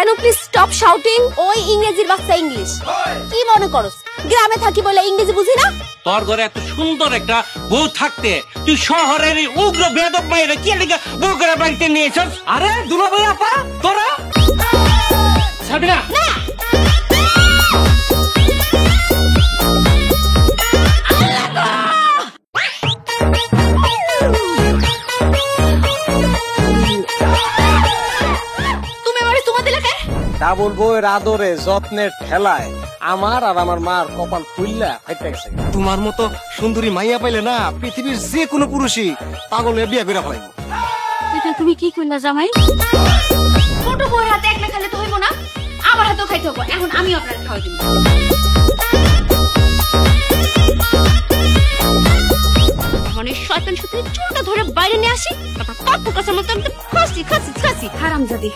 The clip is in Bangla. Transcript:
Can you please stop shouting? ওই ইংরেজির বাচ্চা ইংলিশ কি মনে করস? গ্রামে থাকি বলে ইংরেজি বুঝি না? তোর ঘরে এত সুন্দর একটা বউ থাকতে তুই শহরের এই উগ্র বেদব মায়েরা কি লেগে বউ করে বাড়িতে নিয়ে এসছ? আরে দুলাভাই আপা তোরা ছাড়বি না? তুমি আমারে চুমা দিলে কে? ডাবল বউয়ের আদরে যত্নের ঠেলায় আমার আর আমার মার কপাল ফুললা ফাইটে গেছে। তোমার মতো সুন্দরী মাইয়া পাইলে না পৃথিবীর যে কোনো পুরুষই পাগল হয়ে বিয়ে করে ফেলাইব। এটা তুমি কি কইলা জামাই? ছোট বউয়ের হাতে একলা খেলে তো হইব না, আমার হাতেও খাইতে হইব। এখন আমি আপনাকে খাওয়াই দিব। মানে শয়তান সাথে চুলটা ধরে বাইরে নিয়ে আসি, তারপর কাকু কাছে মতো খাসি খাসি খাসি হারামজাদি।